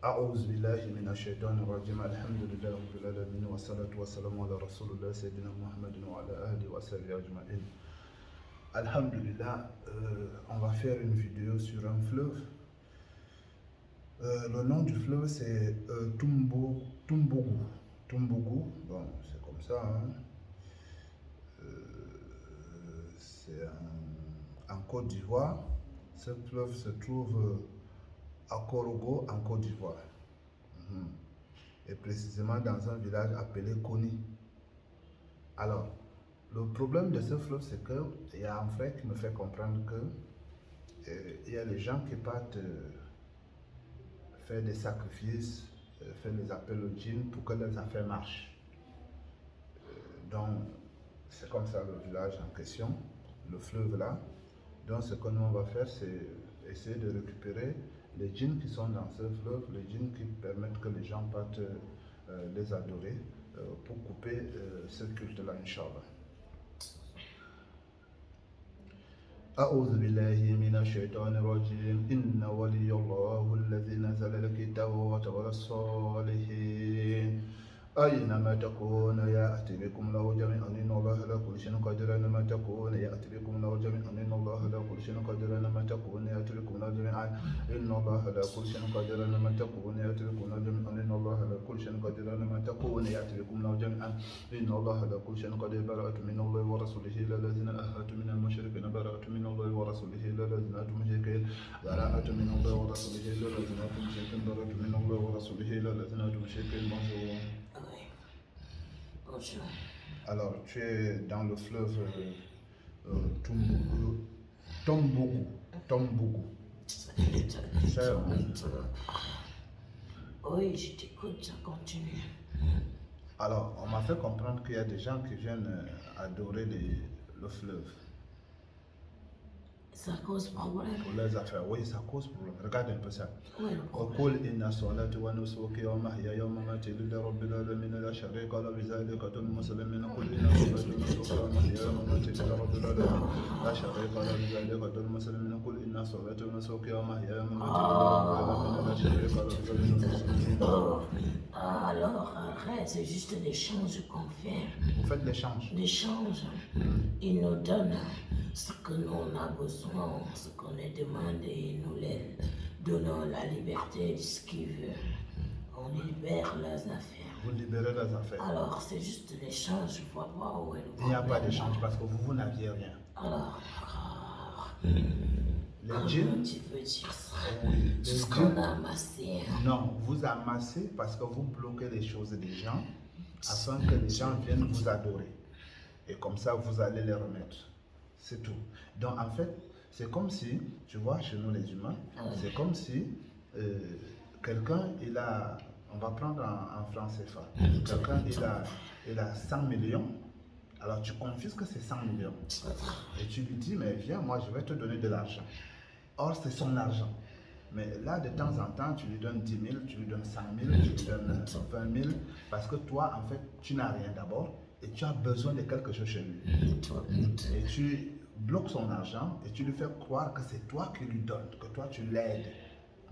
أعوذ بالله من الشيطان الرجيم الحمد لله رب العالمين والصلاة والسلام على رسول الله سيدنا محمد وعلى آله وصحبه أجمعين. Alhamdulillah, on va faire une vidéo sur un fleuve. Le nom du fleuve c'est Tombougou. Tombougou, bon c'est comme ça. Hein. C'est en Côte d'Ivoire. Ce fleuve se trouve à Korogo en Côte d'Ivoire. Et précisément dans un village appelé Koni. Alors, le problème de ce fleuve, c'est qu'il y a un frère qui me fait comprendre que il y a les gens qui partent faire des sacrifices, faire des appels au djinn pour que leurs affaires marchent. Donc, c'est comme ça le village en question, le fleuve là. Donc, ce que nous on va faire, c'est essayer de récupérer les djinns qui sont dans ce fleuve, les djinns qui permettent que les gens partent les adorer pour couper ce culte-là, Inch'Allah. أعوذ بالله من الشيطان الرجيم إن ولي الله الذي نزل الكتاب وتولى الصالحين أينما تكون يأتي بكم له جميعا إن الله على كل شيء قدير أينما تكون يأتي بكم له جميعا إن الله على كل شيء قدير أينما تكون يأتي بكم له جميعا إن الله على كل شيء قدير أينما تكون يأتي بكم له جميعا إن الله على كل شيء قدير أينما تكون يأتي بكم له جميعا إن الله على كل شيء قدير براءة من الله ورسوله إلى الذين أهاتوا من المشركين براءة من الله ورسوله إلى الذين أهاتوا مشركين براءة من الله ورسوله إلى الذين أهاتوا مشركين براءة من الله ورسوله إلى الذين أهاتوا مشركين. Bonjour. Alors, tu es dans le fleuve Tombougou. Oui, je t'écoute, ça continue. Alors, on m'a fait comprendre qu'il y a des gens qui viennent adorer le fleuve. Ça cause problème. Pour les affaires, oui, ça cause problème. Regarde un peu ça. Oui, le problème. وقل إن صلاتي ونسكي ومحياي ومماتي لله رب العالمين لا شريك له بذلك المسلمين قل إن صلاتي ونسكي ومحياي ومماتي لله رب العالمين لا شريك له بذلك المسلمين قل إن صلاتي ونسكي ومحياي ومماتي لله رب العالمين لا شريك له بذلك المسلمين. Alors, arrête, c'est juste l'échange qu'on fait. Vous faites l'échange. L'échange, il nous donne ce que nous on a besoin, ce qu'on est demandé, et nous les donnons la liberté de ce qu'ils veulent. On libère leurs affaires. Vous libérez les affaires. Alors, c'est juste l'échange, je ne vois pas où est le problème. Il n'y a pas d'échange parce que vous n'aviez rien. Alors, les djinns, tu veux dire ça? oui, C'est ce qu'on a amassé. Non, vous amassez parce que vous bloquez les choses des gens afin que les gens viennent vous adorer. Et comme ça, vous allez les remettre. C'est tout. Donc, en fait, c'est comme si, tu vois, chez nous les humains, c'est comme si quelqu'un, on va prendre en francs CFA, quelqu'un, il a 100 millions, alors tu confisques ces 100 millions. Et tu lui dis, mais viens, moi, je vais te donner de l'argent. Or, c'est son argent. Mais là, de temps en temps, tu lui donnes 10 000, tu lui donnes 100 000, tu lui donnes 20 000, parce que toi, en fait, tu n'as rien d'abord et tu as besoin de quelque chose chez lui. Et tu bloques son argent et tu lui fais croire que c'est toi qui lui donnes, que toi tu l'aides.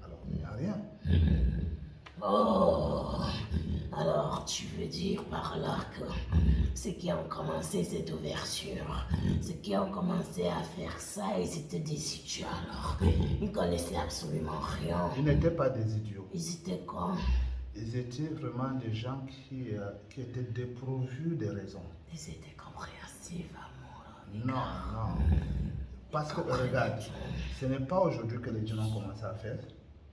Alors, il n'y a rien. Oh, alors tu veux dire par là que ceux qui ont commencé cette ouverture, ceux qui ont commencé à faire ça, ils étaient des idiots alors. Ils ne connaissaient absolument rien. Ils n'étaient pas des idiots. Ils étaient quoi? Ils étaient vraiment des gens qui étaient dépourvus de raison. Ils étaient compréhensifs, amour. Non. Parce que, regarde, ce n'est pas aujourd'hui que les gens ont commencé à faire.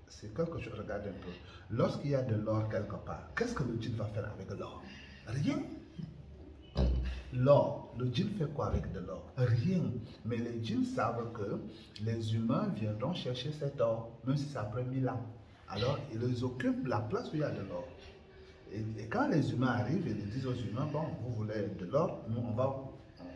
C'est quelque chose, regarde un peu. Lorsqu'il y a de l'or quelque part, qu'est-ce que le djinn va faire avec l'or? Rien. L'or, le djinn fait quoi avec de l'or? Rien. Mais les djinns savent que les humains viendront chercher cet or, même si ça prend 1000 ans. Alors, ils occupent la place où il y a de l'or. Et quand les humains arrivent, ils disent aux humains, bon, vous voulez de l'or, nous,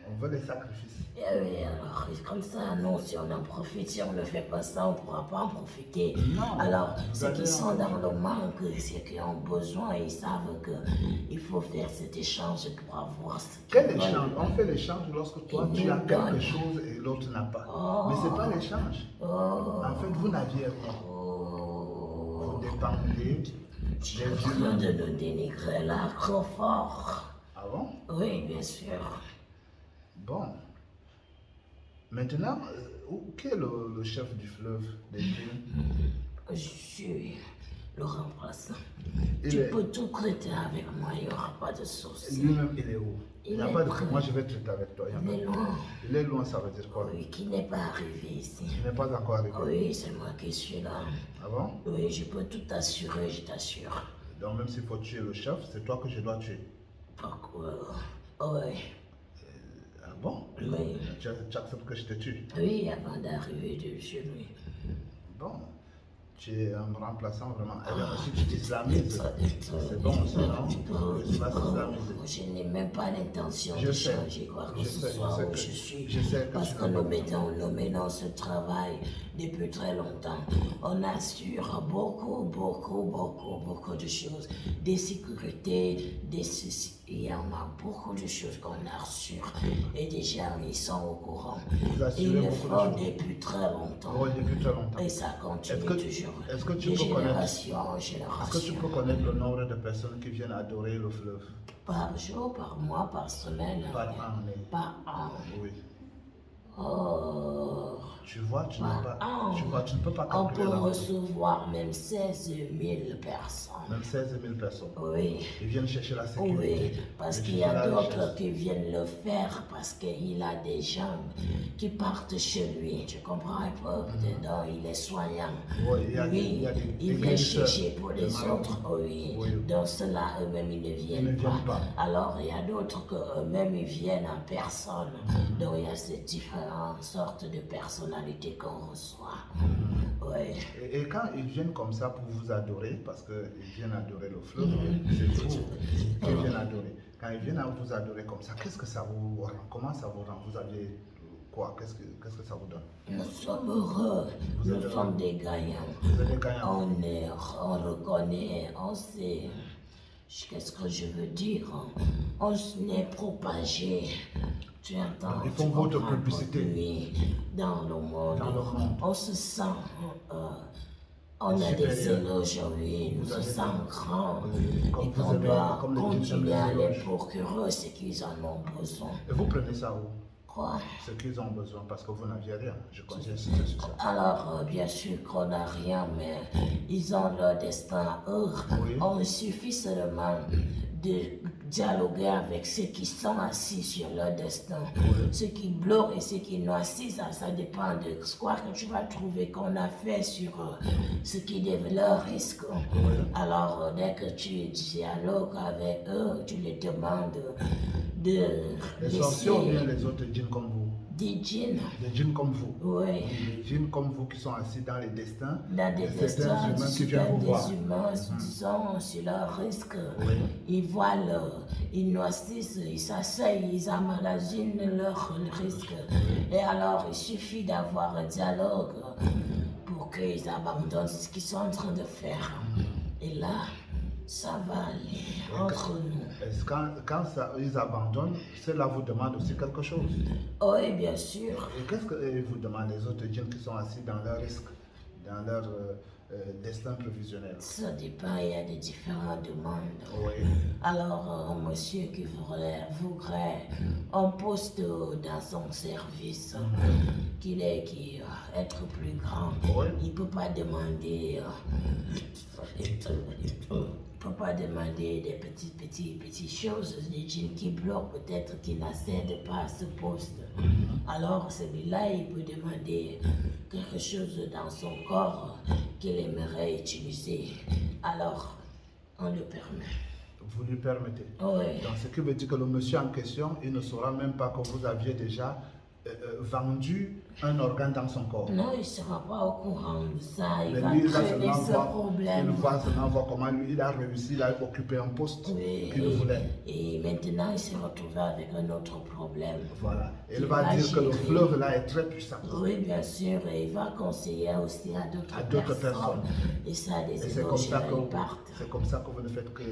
on veut les sacrifices. Et oui, alors, comme ça, non, si on en profite, si on ne fait pas ça, on ne pourra pas en profiter. Non, alors, ceux qui sont dans le manque, ceux qui ont besoin, ils savent qu'il faut faire cet échange pour avoir ce qu'ils Quel veulent. échange? On fait l'échange lorsque toi, Ils tu as nous quelque donnent. chose et l'autre n'a pas. Oh. Mais ce n'est pas l'échange. Oh. En fait, vous n'aviez rien. vous dépendez Tu es en des train humains. de nous dénigrer là, trop fort. Ah bon? Oui, bien sûr. Bon. Maintenant, qui est le chef du fleuve des djinns? Je suis le remplaçant. Il Tu est- peux tout traiter avec moi, il n'y aura pas de souci. Lui-même, il est où? Il Il n'y a est pas de prêt. Moi, je vais traiter avec toi. Il est loin. Il est loin, ça veut dire quoi? Oui, qui n'est pas arrivé ici. Il n'est pas encore arrivé. Oui, c'est moi qui suis là. Ah bon? Oui, je peux tout assurer, je t'assure. Donc, même s'il faut tuer le chef, c'est toi que je dois tuer. Pourquoi? Oui, Ah bon? oui. Tu acceptes que je te tue? Oui, avant d'arriver de chez lui. Bon. Tu es un remplaçant vraiment. Alors, si tu t'islamises, c'est bon, sinon, tu vas t'islamiser. Je n'ai même pas l'intention Je de sais. changer quoi que Je ce sais, soit je sais où que- je suis. je sais que Parce tu que n'as nous pas menons ce travail depuis très longtemps. On assure beaucoup de choses. Des sécurités, des ceci. Il y en a beaucoup de choses qu'on assure. Et des gens, ils sont au courant. Vous assurez Ils le beaucoup de font choses. depuis très longtemps. Oui, depuis très longtemps. Et ça continue Est-ce que- toujours. est-ce que tu de peux connaître- génération en Est-ce que tu génération. peux connaître le nombre de personnes qui viennent adorer le fleuve? Par jour, par mois, par semaine. Par année. Par an. Oui. Oh. Tu vois, tu n'as pas. Ah. Tu vois, tu ne peux pas On calculer peut la recevoir même 16 000 personnes. Même 16 000 personnes. Oui. Ils viennent chercher la sécurité. Oui, parce Ils qu'il y a cherchent la d'autres richesse. qui viennent le faire parce qu'il a des gens qui partent chez lui. Tu comprends un peu? Dedans, il est soignant. Oui, il y a des- Lui, il y a des il vient guérisseurs chercher pour de les maladies. autres. Oui. Oui. Donc ceux-là, eux-mêmes, ils ne viennent, ne viennent pas. Alors, il y a d'autres que eux-mêmes, ils viennent en personne. Donc, il y a ces différentes sortes de personnalités qu'on reçoit. Oui. Et quand ils viennent comme ça pour vous adorer, parce qu'ils viennent adorer le fleuve, c'est vous qui viennent adorer. Quand ils viennent à vous adorer comme ça, qu'est-ce que ça vous rend? Comment ça vous rend? Vous avez quoi? Qu'est-ce que ça vous donne? Nous sommes heureux, Vous nous êtes sommes des gagnants. Vous êtes des gagnants. On reconnaît, on sait. Qu'est-ce que je veux dire? On est propagé. Tu entends? Ils font tu votre comprends? publicité. Oui, dans le monde. Dans le monde. On se sent. On a des Supérieur. éloges, oui, nous Vous se avez sentons grands. Comme Et vous qu'on aimez- doit comme les continuer djinns à aiment les les éloges. procurer ce qu'ils en ont besoin. Et vous prenez ça où? Quoi? Ce qu'ils ont besoin, parce que vous n'aviez rien. Je continue à insister sur ça. Alors, bien sûr qu'on n'a rien, mais ils ont leur destin à eux. Oui. On suffit seulement de dialoguer avec ceux qui sont assis sur leur destin. Ceux qui bloquent et ceux qui noissent, ça dépend de quoi que tu vas trouver qu'on a fait sur ce qui est leur risque. Alors, dès que tu dialogues avec eux, tu les demandes de Les sorciers ou bien laisser les autres djinns comme vous? des djinns. Des djinns comme vous? Oui. Les djinns comme vous qui sont assis dans les destins Dans des de certains destins, humains qui viennent vous voir. des humains, disons, sur leur risque, Oui. ils voient ils noississent, ils s'asseyent, ils emmagasinent leur risque. Et alors, il suffit d'avoir un dialogue pour qu'ils abandonnent ce qu'ils sont en train de faire. Et là, ça va aller entre nous. Est-ce quand ils abandonnent, cela vous demande aussi quelque chose. Oui, bien sûr. Et qu'est-ce qu'ils vous demandent, les autres djinns qui sont assis dans leur risque, dans leur destin prévisionnel? Ça dépend, il y a des différentes demandes. Oui. Alors, un monsieur qui voudrait un poste dans son service, qui être plus grand, Oui. il ne peut pas demander, des petites choses, des djinns qui bloquent, peut-être qui n'accèdent pas à ce poste. Alors, celui-là, il peut demander quelque chose dans son corps qu'il aimerait utiliser. Alors, on le permet. Vous lui permettez. Oui. Donc, ce qui veut dire que le monsieur en question, il ne saura même pas que vous aviez déjà vendu un organe dans son corps. Non, il ne sera pas au courant de ça. Il Mais va lui, il va traiter seulement ce voir, problème. il va seulement voir comment lui, il a réussi, il a occupé un poste Oui, qu'il voulait. et maintenant, il s'est retrouvé avec un autre problème. Voilà. Et il Il va va dire que le gérer. fleuve là est très puissant. Oui, bien sûr, et il va conseiller aussi à d'autres À d'autres personnes. Et ça, des Et c'est comme ça que ils partent. c'est comme ça que vous ne faites que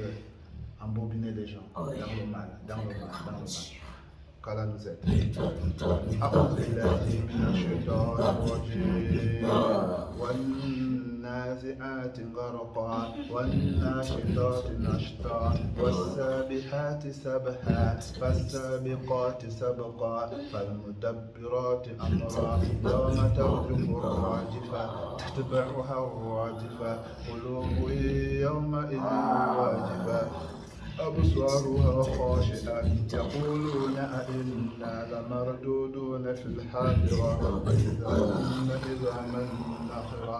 embobiner les gens Oui. dans le mal, dans le Avec mal, grand dans le mal. Dieu. Qu'Allah nous aide. أعوذ بالله من الشيطان الرجيم والناس والنازعات غرقا والناشطات نشطا والسابحات سبحا فالسابقات سبقا فالمدبرات أمرا يوم ترجف الراجفة تتبعها الرادفة قلوب يومئذ واجفة أبصارها خاشعة يقولون أئنا لمردودون في الحافرة إذا من نخرة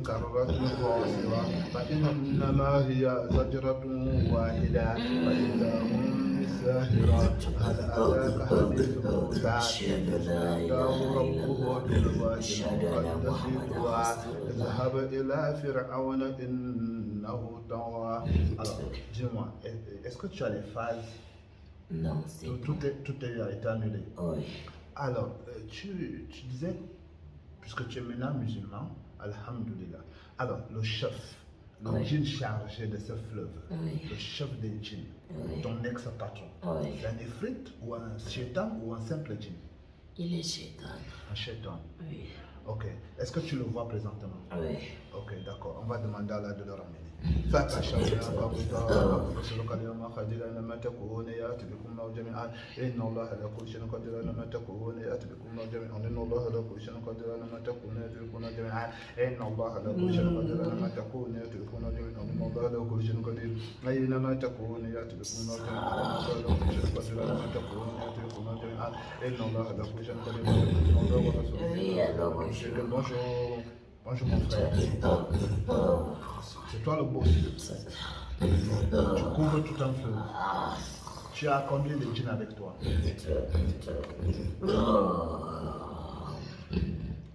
كرة خاسرة فإنما هي زجرة واحدة فإذا هم بالساهرة هل أتاك حديث موسى ناداه ربه بالوادي المقدس طوى اذهب إلى فرعون إنه طغى. Alors, dis-moi, est-ce que tu as les phases? Non, c'est tout a été annulé. Oui. Alors, tu disais, puisque tu es maintenant musulman, alhamdoulilah. Alors, le chef, le djinn chargé de ce fleuve, le chef des djinns, ton ex-patron, c'est un ifrit ou un shaitan ou un simple djinn? Il est shaitan. Un shaitan. Oui. Ok. Est-ce que tu le vois présentement? Oui. Ok, d'accord. On va demander à Allah de le ramener. فكشفنا قبضها رسلك اليوم خجل لما تكون ياتي بكم جميعا ان الله على كل شيء قدير لما تكون ياتي بكم جميعا ان الله على كل شيء قدير لما تكون ياتي بكم جميعا ان الله على كل شيء قدير لما تكون ياتي بكم جميعا ان الله على كل شيء قدير اينما تكون ياتي بكم جميعا ان الله على كل شيء قدير لما تكون ياتي بكم جميعا ان الله على كل شيء قدير ان الله ورسوله. Bonjour mon frère. C'est toi le boss. Tu couvres tout un fleuve. Tu as combien de djinns avec toi?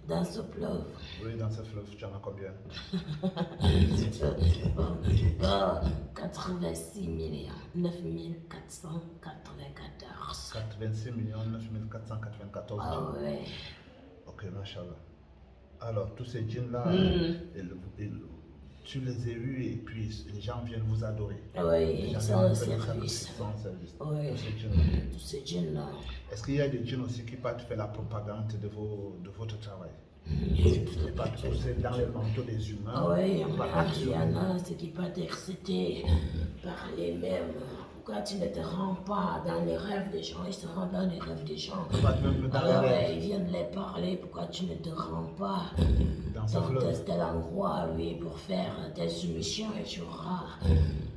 Dans ce fleuve. Oui, dans ce fleuve, tu en as combien? 86 494. 86 9494. Ah ouais. Ok, machallah. Alors, tous ces djinns-là, tu les as vus et puis les gens viennent vous adorer. Oui, ils sont en service. Oui. Tous ces djinns-là. Est-ce qu'il y a des djinns aussi qui partent faire la propagande de votre travail? Qui partent pousser dans les manteaux des humains? Oui, il y en a ceux qui partent exciter par les mêmes. Pourquoi tu ne te rends pas dans les rêves des gens? Ils se rendent dans les rêves des gens. Alors, ils viennent les parler. Pourquoi tu ne te rends pas dans tel endroit, oui, pour faire tes soumissions et tu auras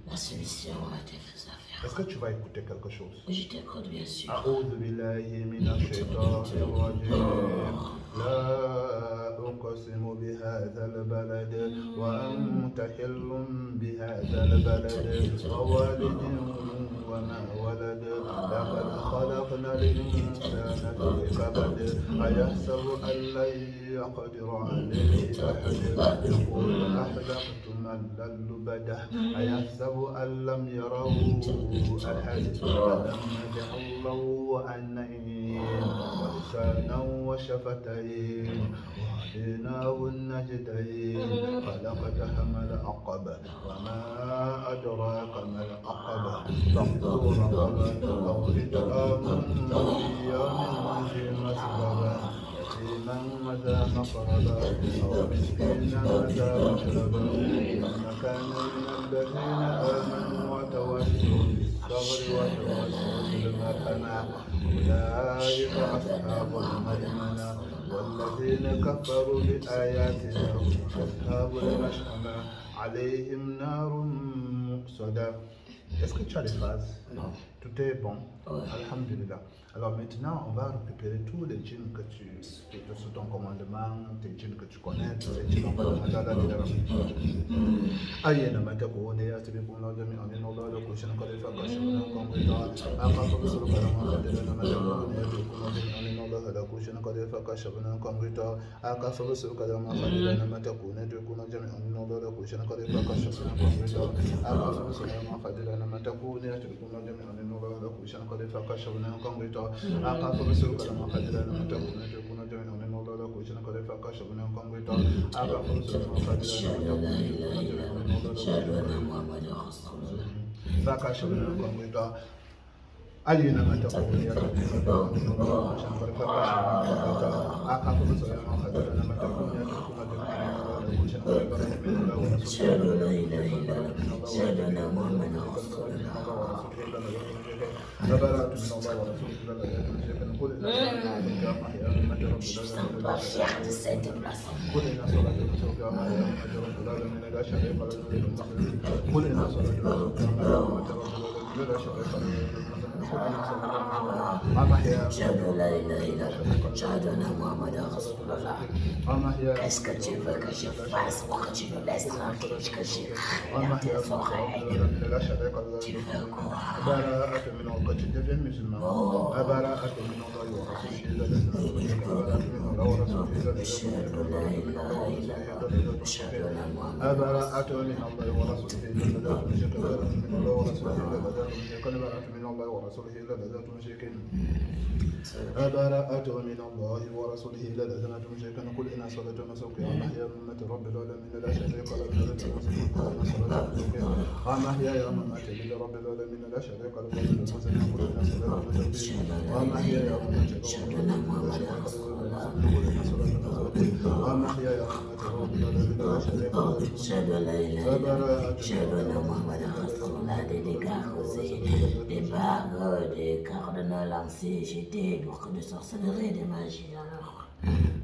la solution à tes affaires. Est-ce que tu vas écouter quelque chose? Je t'écoute, bien sûr. لا أقسم بهذا البلد وأنت حل بهذا البلد ووالد وما ولد لقد خلقنا الإنسان في كبد أيحسب أن لن يقدر عليه أحد يقول أحلقت ملا لبدا أيحسب أن لم يره أحد ألم نجعل له عينين ولسانا وشفتين وهديناه النجدين فلقتحم العقبة وما أدراك ما العقبة فك رقبة أو إطعام في يوم ذي مسغبة يتيما ذا مقربة أو مسكينا ذا مشربة كان من الذين آمنوا وتواصوا بالصبر وتواصوا بالمرحمة أولئك أصحاب الميمنة والذين كفروا بآياتنا أصحاب المشأمة عليهم نار مؤصدة. Est-ce que tu as les phases? Non. Tout est bon? Alhamdulillah. Alors maintenant, on va récupérer tous les djinns que tu es sous ton commandement, tes djinns que tu connais, tous les djinns que tu as. أينما تكون يأتي بكم الله جميعا إن الله على كل شيء قدير فكشفنا غطاء أخاف بسرعة ما قدر لما تكون يأتي بكم الله جميعا إن الله على كل شيء قدير فكشفنا غطاء أخاف بسرعة ما قدر لما تكون يأتي بكم الله جميعا إن الله على كل شيء قدير فكشفنا غطاء أخاف بسرعة ما قدر لما تكون يأتي بكم الله جميعا إن الله على كل شيء قدير فكشفنا غطاء أخاف بسرعة ما قدر لما تكون يأتي بكم الله جميعا إن الله على كل شيء قدير فكشفنا غطاء أخاف بسرعة ما قدر لما تكون أشهد أن محمدا رسول الله. فكشفنا غطاء أينما تكون يأتي بكم الله جميعا إن الله على كل شيء قدير فكشفنا غطاء أخاف بسرعة ما قدر لما تكون يأتي بكم الله جميعا أشهد أن لا إله إلا الله أشهد أن محمدا رسول الله Je sens pas fier de cette place. أشهد أن لا إله إلا الله أشهد أن محمدا رسول الله. Qu'est-ce que tu veux que je fasse pour que tu me laisses tranquille, que j'écris dans tes oreilles? Tu veux quoi? Que tu deviennes musulman. أشهد أن لا إله إلا الله أشهد أن أبرأت من الله ورسوله إلى الذين تمشركون قل إن صلاة ونسكي ومحياي ومماتي رب العالمين لا شريك له ومحياي ومماتي لرب العالمين لا شريك له قل إن صلاة ونسكي ومحياي ومماتي أشهد أن لا إله إلا الله أشهد أن محمدا رسول الله. Des dégâts causés, des bagues, des cardinaux lancés, jetés, de sorcellerie, des magies alors.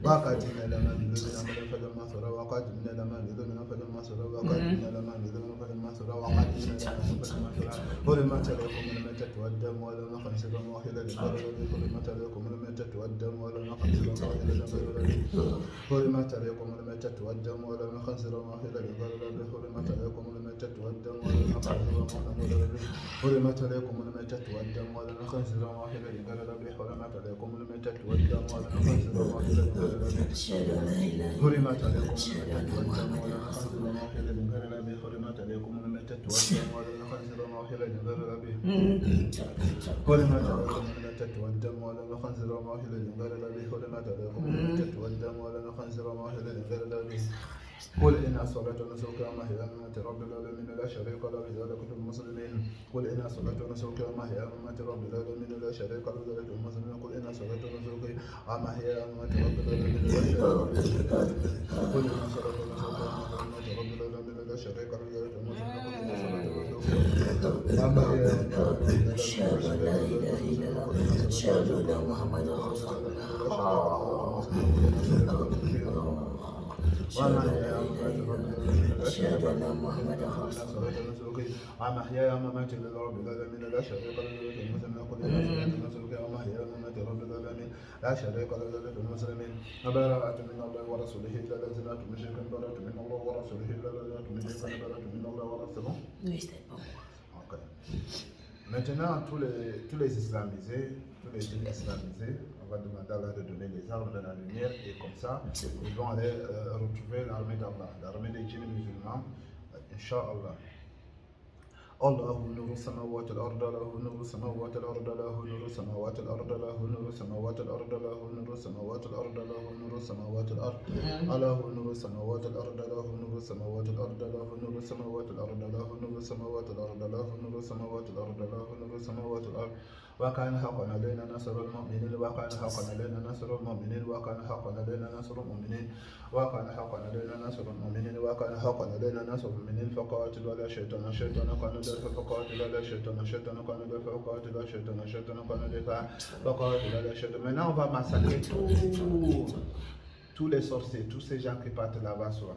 وقاتلنا لما بذلنا فلما سرى وقاتلنا لما بذلنا فلما سرى وقاتلنا لما بذلنا فلما سرى وقاتلنا لما فلما سرى حرمت عليكم الميتة والدم ولحم الخنزير وما أهل لغير الله حرمت عليكم الميتة والدم ولحم الخنزير وما أهل لغير الله حرمت عليكم الميتة والدم ولحم الخنزير وما أهل لغير الله حرمت عليكم الميتة والدم ولحم الخنزير وما أهل لغير الله حرمت عليكم الميتة والدم ولحم الخنزير وما أهل لغير الله حرمت عليكم الميتة والدم ولحم الخنزير وما أهل أشهد أن لا إله إلا الله أشهد أن محمدا رسول الله. حرمت عليكم الميتة والدم ولحم الخنزير وما أهل لغير الله حرمت عليكم الميتة والدم ولحم الخنزير وما أهل لغير الله حرمت عليكم الميتة والدم ولحم الخنزير وما أهل لغير الله قل إن الصلاة ونسكي ومحياي ومماتي رب العالمين لا شريك له ذلك المسلمين قل إن الصلاة ونسكي ومحياي ومماتي رب العالمين لا شريك له ذلك المسلمين قل إن الصلاة ونسكي ومحياي ومماتي رب العالمين لا شريك له قل إن الصلاة ونسكي ومحياي ومماتي رب العالمين لا شريك له ذلك المسلمين أشهد أن لا إله إلا الله أشهد أن محمدا رسول الله. أشهد أن محمدا رسول الله. ومحياي ومماتي لرب العالمين لا شريك له ذلك المسلمين قل إن صلاتي ونسكي ومحياي ومماتي رب العالمين لا شريك له ذلك المسلمين وبراءة من الله ورسوله إلى الذين تمشركون براءة من الله ورسوله إلى الذين تمشركون براءة من الله ورسوله. Oui, c'est bon. Okay. Maintenant, tous les islamisés, on va demander à Allah de donner les armes de la lumière et comme ça, ils vont aller retrouver l'armée d'Allah, l'armée des djinns musulmans, Inch'Allah. الله نور السماوات الأرض له نور السماوات الأرض له نور السماوات الأرض له نور السماوات الأرض له نور السماوات الأرض له نور السماوات الأرض له نور السماوات الأرض له نور السماوات الأرض له نور السماوات الأرض له نور السماوات الأرض له نور السماوات الأرض له نور السماوات الأرض وكان حقا علينا نصر المؤمنين وكان حقا علينا نصر المؤمنين وكان حقا علينا نصر المؤمنين وكان حقا علينا نصر المؤمنين وكان حقا علينا نصر المؤمنين فقاتل ولا شيطان الشيطان كان دافع فقاتل ولا شيطان الشيطان كان دافع فقاتل ولا شيطان الشيطان كان دافع فقاتل ولا شيطان. Maintenant on va massacrer tous les sorciers, tous ces gens qui partent là-bas soir.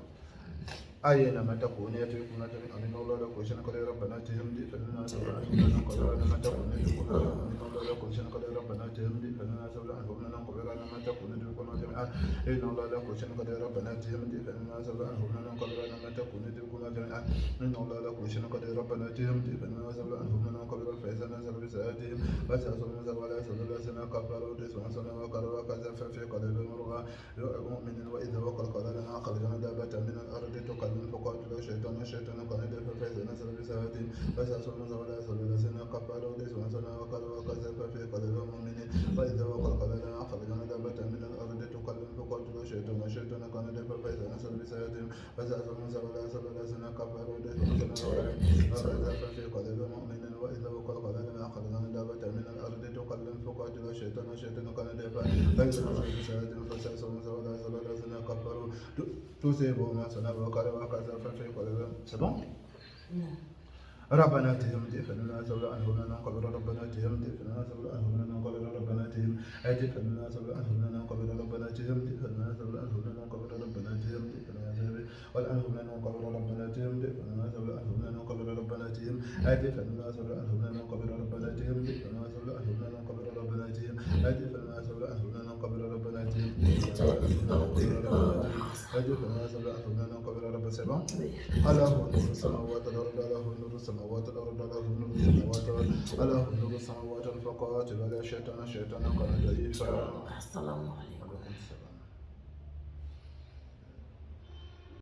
أين ما تكون يتركون أن الله لك وشنا قد ربنا تهمدي فلنا سبحانه قد ما تكون يتركون أن الله لك وشنا قد ربنا تهمدي فلنا سبحانه قد ما تكون يتركون جميعا إن الله لك وشنا قد ربنا تهمدي فلنا سبحانه قد ما تكون يتركون جميعا إن الله لك وشنا قد ربنا تهمدي فلنا سبحانه قد فإذا نزل بساعتهم فسأصل نزل ولا يسأل الذين كفروا دسوسنا وكروا وكذا في قلب المرغى مؤمن وإذا وقع قال لنا أخرجنا دابة من الأرض فقاتل الشيطان كان يدفع فإذا نزل بساعتهم فسأصل نزل ولا يسأل الذين كفروا دسوسنا وكروا وكذا في قلب المؤمن وإذا وقع قال لنا أخرجنا دابة من الأرض فقاتل الشيطان كان يدفع فإذا نزل بساعتهم فسأصل نزل ولا يسأل الذين كفروا دسوسنا وكذا في قلب المؤمن وإذا وقال لما أخذنا من دابة من الأرض تكلم فقاتل الشيطان كان دافعا فإذا نزل بساعة فسيسوم ولا يزال الذين كفروا تصيبهم ما صنعوا وكذا فالفيق. C'est bon? ربنا اتهم فلنا سول عنهم من قبل ربنا اتهم فلنا سول عنهم من قبل ربنا اتهم اتي فلنا سول عنهم من قبل ربنا اتهم فلنا سول عنهم من قبل ربنا اتهم فلنا سول والعنهم من قبل ربنا اتهم فلنا سول عنهم من قبل ربنا اتهم اتي فلنا سول عنهم من قبل ربنا اتهم فلنا سول عنهم من قبل ربنا اتهم اتي فلنا سول عنهم من قبل ربنا اتهم اتي فلنا سول عنهم من قبل ربنا. C'est bon? الله نور السماوات والارض الله نور السماوات والارض الله نور السماوات والارض الله نور السماوات فقاتل ولا شيطان كان ضعيفا. السلام عليكم.